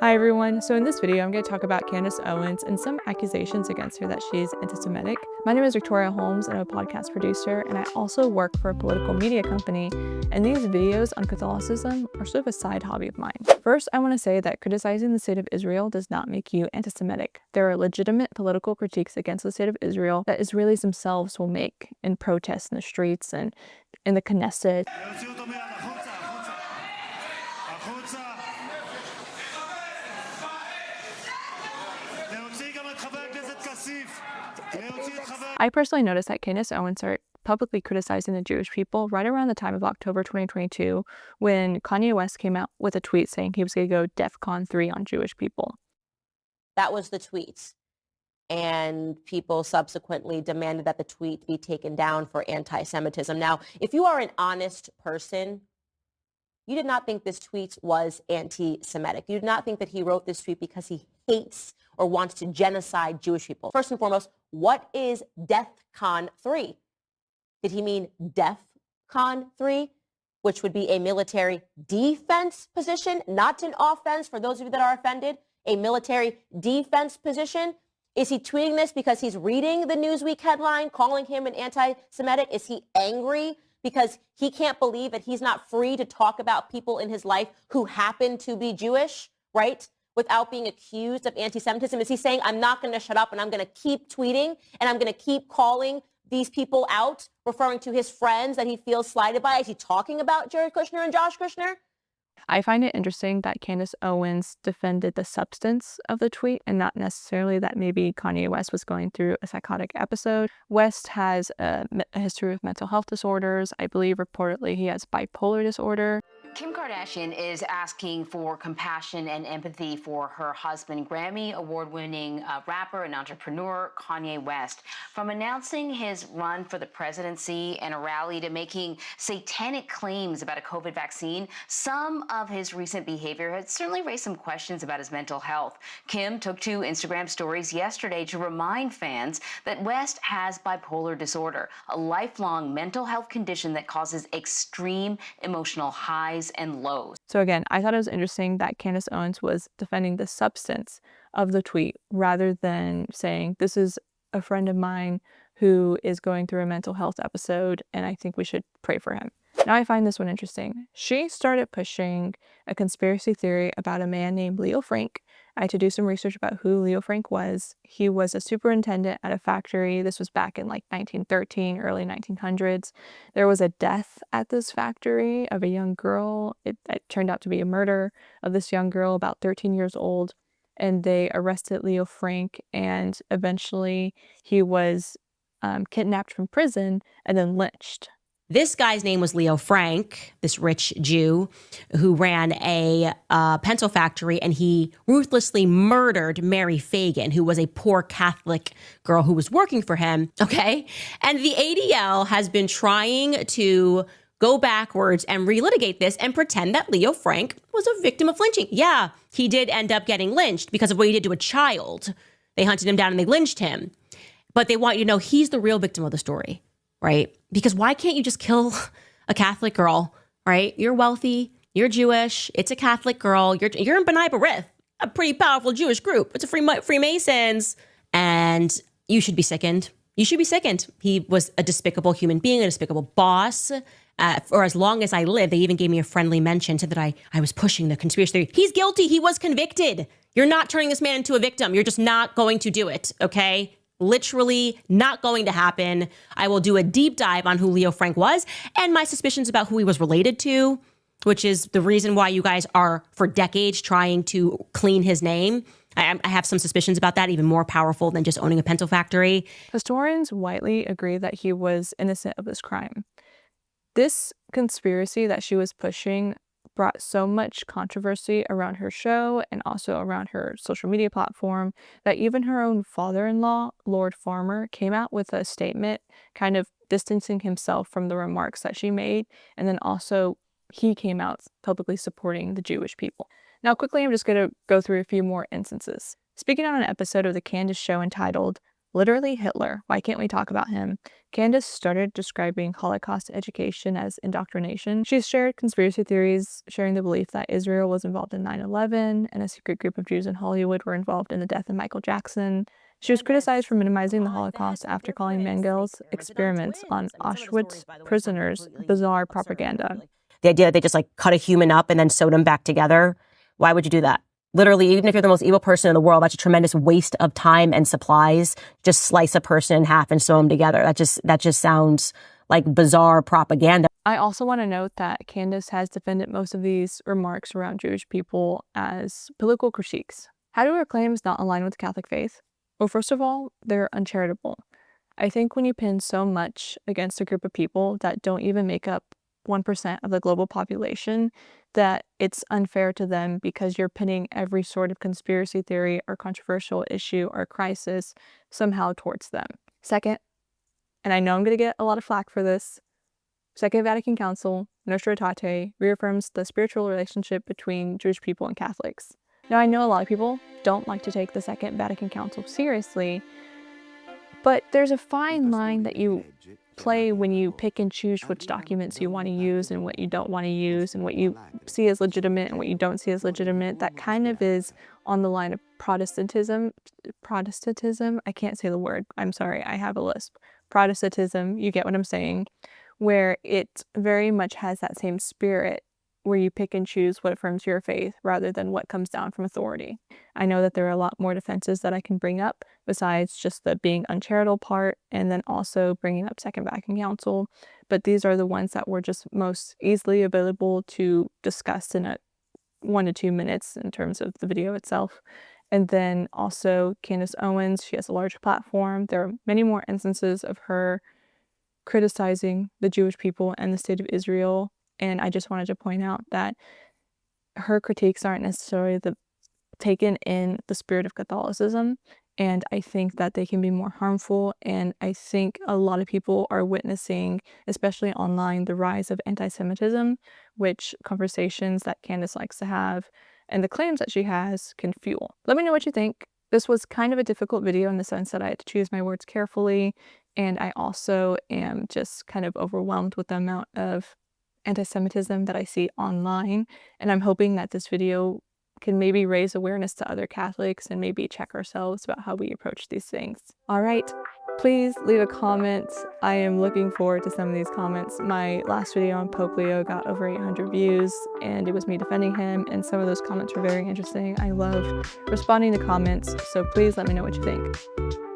Hi everyone, so in this video I'm going to talk about Candace Owens and some accusations against her that she's anti-Semitic. My name is Victoria Holmes and I'm a podcast producer, and I also work for a political media company, and these videos on Catholicism are sort of a side hobby of mine. First, I want to say that criticizing the state of Israel does not make you anti-Semitic. There are legitimate political critiques against the state of Israel that Israelis themselves will make in protests in the streets and in the Knesset. I personally noticed that Candace Owens started publicly criticizing the Jewish people right around the time of October 2022, when Kanye West came out with a tweet saying he was going to go DEFCON 3 on Jewish people. That was the tweet. And people subsequently demanded that the tweet be taken down for anti-Semitism. Now, if you are an honest person, you did not think this tweet was anti-Semitic. You did not think that he wrote this tweet because he hates or wants to genocide Jewish people. First and foremost, what is DEFCON 3? Did he mean DEFCON 3, which would be a military defense position, not an offense for those of you that are offended, a military defense position? Is he tweeting this because he's reading the Newsweek headline calling him an anti-Semitic? Is he angry because he can't believe that he's not free to talk about people in his life who happen to be Jewish, right, without being accused of anti-Semitism? Is he saying, I'm not going to shut up and I'm going to keep tweeting and I'm going to keep calling these people out, referring to his friends that he feels slighted by? Is he talking about Jared Kushner and Josh Kushner? I find it interesting that Candace Owens defended the substance of the tweet and not necessarily that maybe Kanye West was going through a psychotic episode. West has a history of mental health disorders. I believe reportedly he has bipolar disorder. Kim Kardashian is asking for compassion and empathy for her husband, Grammy award-winning rapper and entrepreneur Kanye West. From announcing his run for the presidency and a rally to making satanic claims about a COVID vaccine, some of his recent behavior has certainly raised some questions about his mental health. Kim took to Instagram stories yesterday to remind fans that West has bipolar disorder, a lifelong mental health condition that causes extreme emotional highs and lows. So again, I thought it was interesting that Candace Owens was defending the substance of the tweet rather than saying, this is a friend of mine who is going through a mental health episode and I think we should pray for him. Now I find this one interesting. She started pushing a conspiracy theory about a man named Leo Frank. I had to do some research about who Leo Frank was. He was a superintendent at a factory. This was back in like 1913, early 1900s. There was a death at this factory of a young girl. It turned out to be a murder of this young girl, about 13 years old. And they arrested Leo Frank, and eventually he was kidnapped from prison and then lynched. This guy's name was Leo Frank, this rich Jew who ran a pencil factory, and he ruthlessly murdered Mary Fagan, who was a poor Catholic girl who was working for him, okay? And the ADL has been trying to go backwards and relitigate this and pretend that Leo Frank was a victim of lynching. Yeah, he did end up getting lynched because of what he did to a child. They hunted him down and they lynched him. But they want you to know he's the real victim of the story. Right? Because why can't you just kill a Catholic girl, right? You're wealthy, you're Jewish, it's a Catholic girl, you're in B'nai B'rith, a pretty powerful Jewish group. It's a Freemasons, and you should be sickened. You should be sickened. He was a despicable human being, a despicable boss. For as long as I lived, they even gave me a friendly mention, said that I was pushing the conspiracy theory. He's guilty. He was convicted. You're not turning this man into a victim. You're just not going to do it, okay? Literally not going to happen. I will do a deep dive on who Leo Frank was and my suspicions about who he was related to, which is the reason why you guys are for decades trying to clean his name. I have some suspicions about that, even more powerful than just owning a pencil factory. Historians widely agree that he was innocent of this crime. This conspiracy that she was pushing brought so much controversy around her show and also around her social media platform that even her own father-in-law, Lord Farmer, came out with a statement kind of distancing himself from the remarks that she made. And then also he came out publicly supporting the Jewish people. Now quickly, I'm just going to go through a few more instances. Speaking on an episode of the Candace show entitled Literally Hitler. Why can't we talk about him? Candace started describing Holocaust education as indoctrination. She's shared conspiracy theories, sharing the belief that Israel was involved in 9/11 and a secret group of Jews in Hollywood were involved in the death of Michael Jackson. She was criticized for minimizing the Holocaust after calling Mengel's experiments on Auschwitz prisoners bizarre propaganda. The idea that they just like cut a human up and then sewed him back together. Why would you do that? Literally, even if you're the most evil person in the world, that's a tremendous waste of time and supplies. Just slice a person in half and sew them together. That just sounds like bizarre propaganda. I also want to note that Candace has defended most of these remarks around Jewish people as political critiques. How do her claims not align with the Catholic faith? Well, first of all, they're uncharitable. I think when you pin so much against a group of people that don't even make up 1% of the global population, that it's unfair to them because you're pinning every sort of conspiracy theory or controversial issue or crisis somehow towards them. Second, and I know I'm going to get a lot of flack for this, Second Vatican Council, Nostra Aetate, reaffirms the spiritual relationship between Jewish people and Catholics. Now, I know a lot of people don't like to take the Second Vatican Council seriously, but there's a fine line that you play when you pick and choose which documents you want to use and what you don't want to use and what you see as legitimate and what you don't see as legitimate. That kind of is on the line of Protestantism. I can't say the word. I'm sorry. I have a lisp. Protestantism, you get what I'm saying, where it very much has that same spirit where you pick and choose what affirms your faith rather than what comes down from authority. I know that there are a lot more defenses that I can bring up besides just the being uncharitable part and then also bringing up Second Vatican Council, but these are the ones that were just most easily available to discuss in a 1 to 2 minutes in terms of the video itself. And then also Candace Owens, she has a large platform. There are many more instances of her criticizing the Jewish people and the state of Israel. And I just wanted to point out that her critiques aren't necessarily taken in the spirit of Catholicism. And I think that they can be more harmful. And I think a lot of people are witnessing, especially online, the rise of anti-Semitism, which conversations that Candace likes to have and the claims that she has can fuel. Let me know what you think. This was kind of a difficult video in the sense that I had to choose my words carefully. And I also am just kind of overwhelmed with the amount of anti-Semitism that I see online. And I'm hoping that this video can maybe raise awareness to other Catholics and maybe check ourselves about how we approach these things. All right, please leave a comment. I am looking forward to some of these comments. My last video on Pope Leo got over 800 views and it was me defending him, and some of those comments were very interesting. I love responding to comments, so please let me know what you think.